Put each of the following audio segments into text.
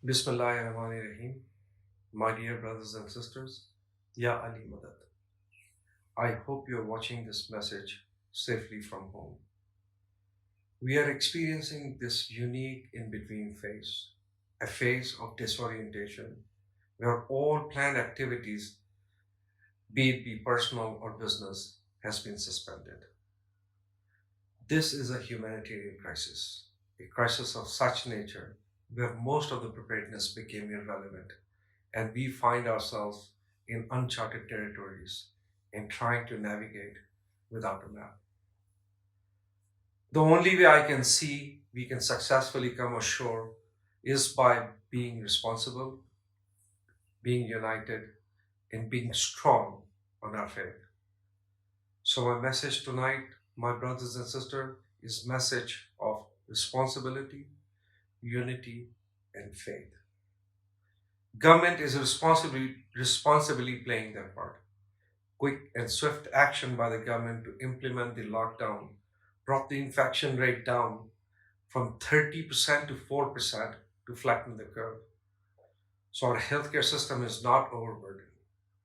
Bismillahirrahmanirrahim. My dear brothers and sisters, Ya Ali Madad. I hope you're watching this message safely from home. We are experiencing this unique in between phase, a phase of disorientation where all planned activities, be personal or business, has been suspended. This is a humanitarian crisis, a crisis of such nature where most of the preparedness became irrelevant and we find ourselves in uncharted territories and trying to navigate without a map. The only way I can see we can successfully come ashore is by being responsible, being united, and being strong on our faith. So my message tonight, my brothers and sisters, is message of responsibility, unity, and faith. Government is responsibly playing their part. Quick and swift action by the government to implement the lockdown brought the infection rate down from 30% to 4% to flatten the curve. So our healthcare system is not overburdened.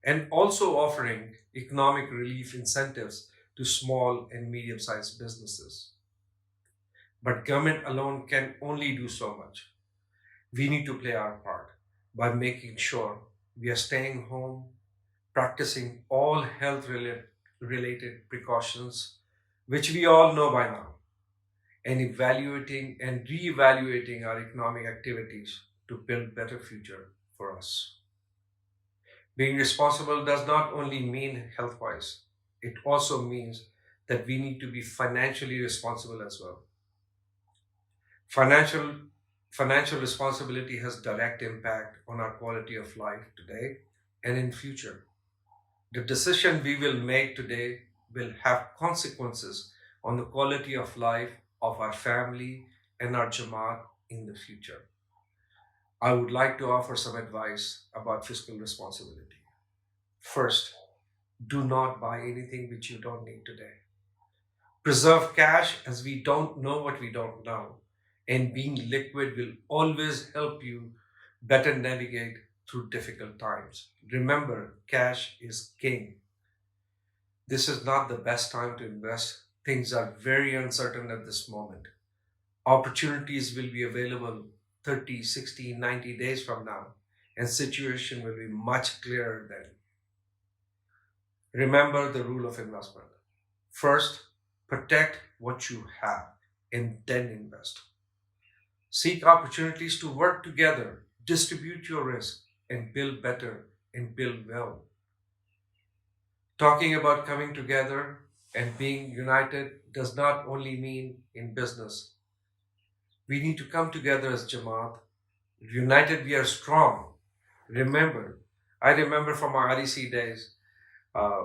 And also offering economic relief incentives to small and medium sized businesses. But government alone can only do so much. We need to play our part by making sure we are staying home, practicing all related precautions, which we all know by now, and evaluating and reevaluating our economic activities to build better future for us. Being responsible does not only mean health wise, it also means that we need to be financially responsible as well. Financial Financial responsibility has direct impact on our quality of life today and in future. The decision we will make today will have consequences on the quality of life of our family and our Jamaat in the future. I would like to offer some advice about fiscal responsibility. First, do not buy anything which you don't need today. Preserve cash as we don't know what we don't know. And being liquid will always help you better navigate through difficult times. Remember, cash is king. This is not the best time to invest. Things are very uncertain at this moment. Opportunities will be available 30, 60, 90 days from now, and situation will be much clearer then. Remember the rule of investment. First, protect what you have and then invest. Seek opportunities to work together, distribute your risk, and build better and build well. Talking about coming together and being united does not only mean in business. We need to come together as Jamaat. United, we are strong. Remember, I remember from our REC days, uh,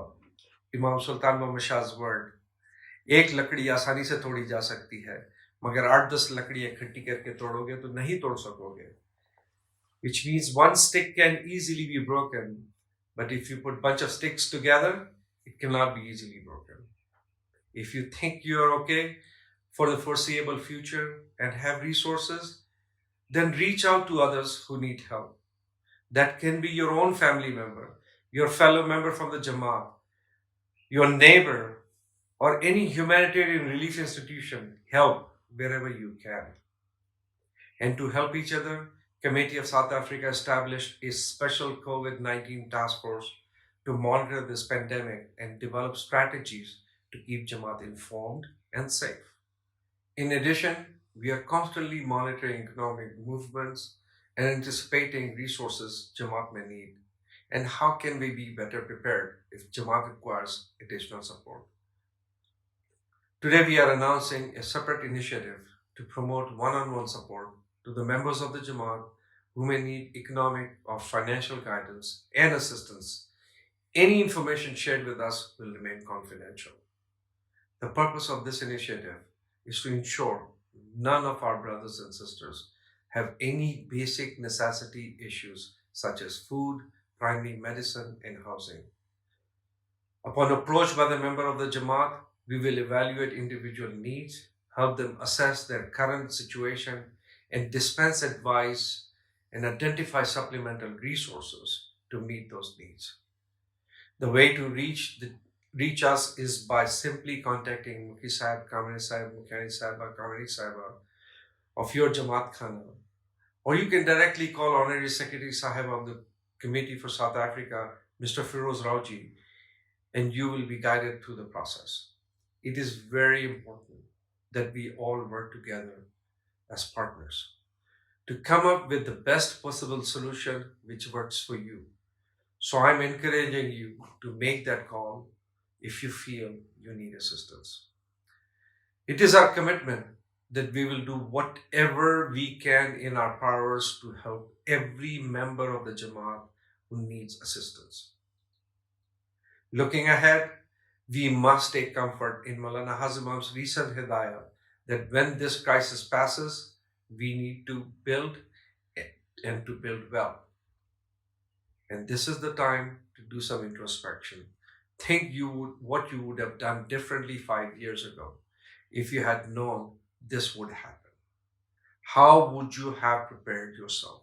इमाम सुल्तान Mohammad शाह's word, एक लकड़ी आसानी से तोड़ी जा सकती है मगर 8-10 लकड़ियां इकट्ठी करके तोड़ोगे तो नहीं तोड़ सकोगे, which means one stick can easily be broken, but if you put bunch of sticks together, it cannot be easily broken. If you think you are okay for the foreseeable future and have resources, then reach out to others who need help. That can be your own family member, your fellow member from the Jamaat, your neighbor, or any humanitarian relief institution. Help wherever you can. And to help each other, Committee of South Africa established a special COVID-19 task force to monitor this pandemic and develop strategies to keep Jamaat informed and safe. In addition, we are constantly monitoring economic movements and anticipating resources Jamaat may need, and how can we be better prepared if Jamaat requires additional support. Today we are announcing a separate initiative to promote one-on-one support to the members of the Jamaat who may need economic or financial guidance and assistance. Any information shared with us will remain confidential. The purpose of this initiative is to ensure none of our brothers and sisters have any basic necessity issues such as food, primary medicine, and housing. Upon approach by the member of the Jamaat, we will evaluate individual needs, help them assess their current situation, and dispense advice and identify supplemental resources to meet those needs. The way to reach us is by simply contacting Mukhi Sahib, Kamini Sahib, Mukhani Sahib, or Kamini Sahib of your Jamaat Khana, or you can directly call Honorary Secretary Sahib of the Committee for South Africa, Mr. Firoz Raoji, and you will be guided through the process. It is very important that we all work together as partners to come up with the best possible solution which works for you. So I'm encouraging you to make that call if you feel you need assistance. It is our commitment that we will do whatever we can in our powers to help every member of the Jamaat who needs assistance. Looking ahead, we must take comfort in Maulana Hazim Imam's recent hidayah that when this crisis passes, we need to build and to build well. And this is the time to do some introspection. Think what you would have done differently 5 years ago if you had known this would happen. How would you have prepared yourself?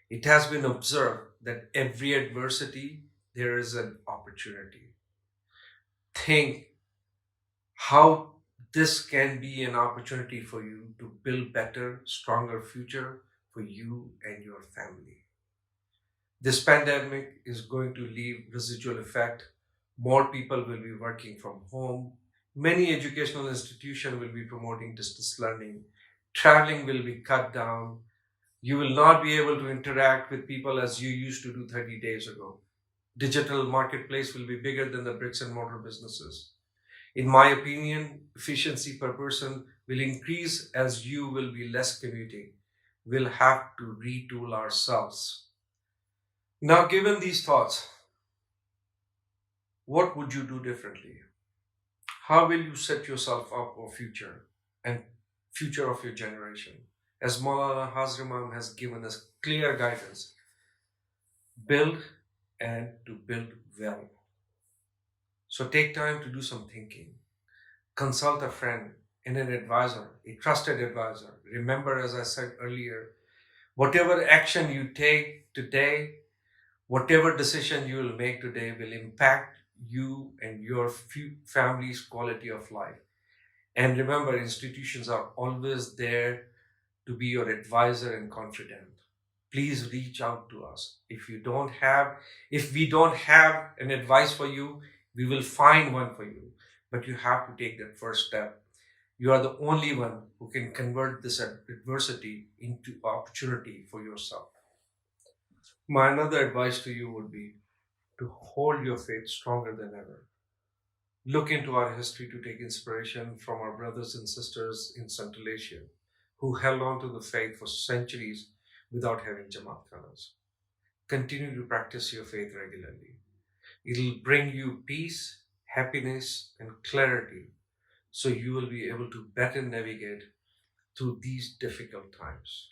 It has been observed that every adversity, there is an opportunity. Think how this can be an opportunity for you to build better, stronger future for you and your family. This pandemic is going to leave residual effect. More people will be working from home. Many educational institutions will be promoting distance learning. Traveling will be cut down. You will not be able to interact with people as you used to do 30 days ago. Digital marketplace will be bigger than the bricks and mortar businesses. In my opinion, efficiency per person will increase as you will be less commuting. We'll have to retool ourselves. Now, given these thoughts, what would you do differently? How will you set yourself up for future and future of your generation? As Maulana Hazim Imam has given us clear guidance, build and to build well. So take time to do some thinking. Consult a friend and an advisor, a trusted advisor. Remember, as I said earlier, whatever action you take today, whatever decision you will make today will impact you and your family's quality of life. And remember, institutions are always there to be your advisor and confidant. Please reach out to us. If we don't have an advice for you, we will find one for you. But you have to take that first step. You are the only one who can convert this adversity into opportunity for yourself. My another advice to you would be to hold your faith stronger than ever. Look into our history to take inspiration from our brothers and sisters in Central Asia who held on to the faith for centuries without having Jamaat Khanas. Continue to practice your faith regularly. It'll bring you peace, happiness, and clarity so you will be able to better navigate through these difficult times.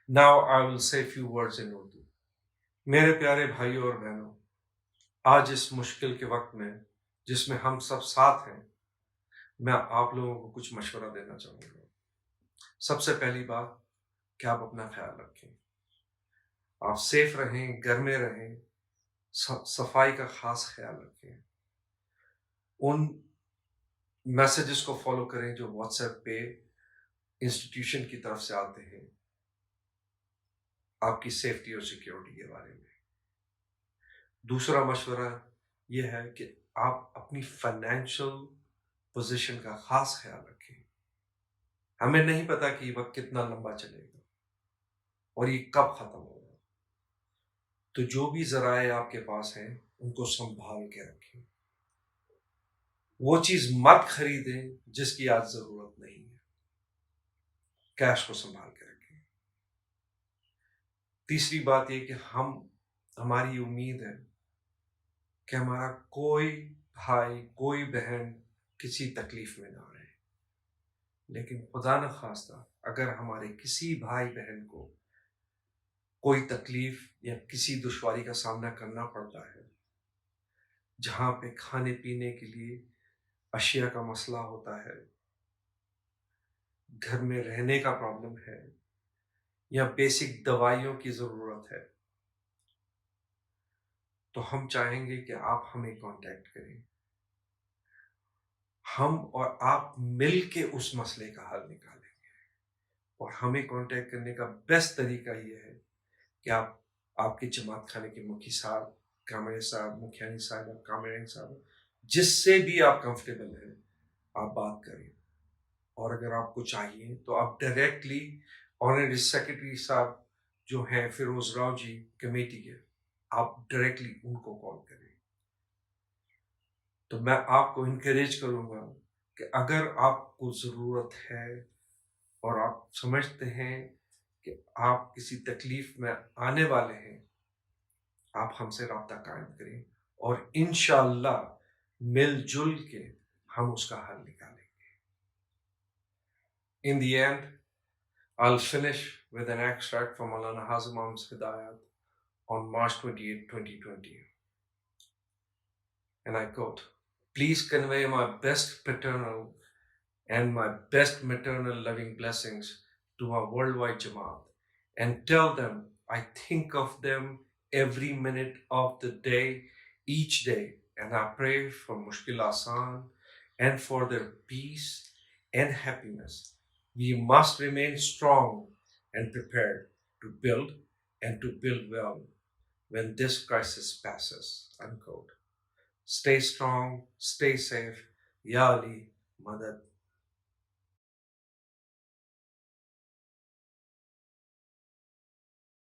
Now I will say a few words in Urdu. मेरे प्यारे भाइयों और बहनों, आज इस मुश्किल के वक्त में जिसमें हम सब साथ हैं, मैं आप लोगों को कुछ मशवरा देना चाहूँगा। सबसे पहली बात कि आप अपना ख्याल रखें, आप सेफ रहें, घर में रहें, सफाई का खास ख्याल रखें, उन मैसेजेस को फॉलो करें जो व्हाट्सएप पे इंस्टीट्यूशन की तरफ से आते हैं आपकी सेफ्टी और सिक्योरिटी के बारे में। दूसरा मशवरा यह है कि आप अपनी फाइनेंशियल पोजीशन का खास ख्याल रखें। हमें नहीं पता कि ये वक्त कितना लंबा चलेगा और ये कब खत्म होगा, तो जो भी जराए आपके पास हैं उनको संभाल के रखें। वो चीज मत खरीदें जिसकी आज जरूरत नहीं है। कैश को संभाल के रखें। तीसरी बात यह कि हमारी उम्मीद है कि हमारा कोई भाई, कोई बहन किसी तकलीफ में ना रहे, लेकिन खुदा न खास्ता अगर हमारे किसी भाई बहन को कोई तकलीफ या किसी दुश्वारी का सामना करना पड़ता है, जहाँ पे खाने पीने के लिए अशिया का मसला होता है, घर में रहने का प्रॉब्लम है, یا بیسک دوائیوں کی ضرورت ہے تو ہم چاہیں گے کہ آپ ہمیں کانٹیکٹ کریں. ہم اور آپ مل کے اس مسئلے کا حل نکالیں گے. اور ہمیں کانٹیکٹ کرنے کا بیسٹ طریقہ یہ ہے کہ آپ کے جماعت خانے کے مکھی صاحب، کامرے صاحب، مکھیانی صاحب، کامرین صاحب، جس سے بھی آپ کمفرٹیبل ہیں آپ بات کریں. اور اگر آپ کو چاہیے تو آپ ڈائریکٹلی آنریری سیکرٹری صاحب جو ہیں فیروز راؤ جی کمیٹی کے، آپ ڈائریکٹلی ان کو کال کریں. تو میں آپ کو انکریج کروں گا کہ اگر آپ کو ضرورت ہے اور آپ سمجھتے ہیں کہ آپ کسی تکلیف میں آنے والے ہیں، آپ ہم سے رابطہ قائم کریں اور انشاءاللہ مل جل کے ہم اس کا حل نکالیں. In the end, I'll finish with an extract from Maulana Hazim Ahmad's Hidayat on March 28, 2020. And I quote, "Please convey my best paternal and my best maternal loving blessings to my worldwide Jamaat and tell them I think of them every minute of the day, each day, and I pray for Mushkil Asan and for their peace and happiness. We must remain strong and prepared to build and to build well when this crisis passes." Unquote. Stay strong, stay safe. Ya Ali, Madad.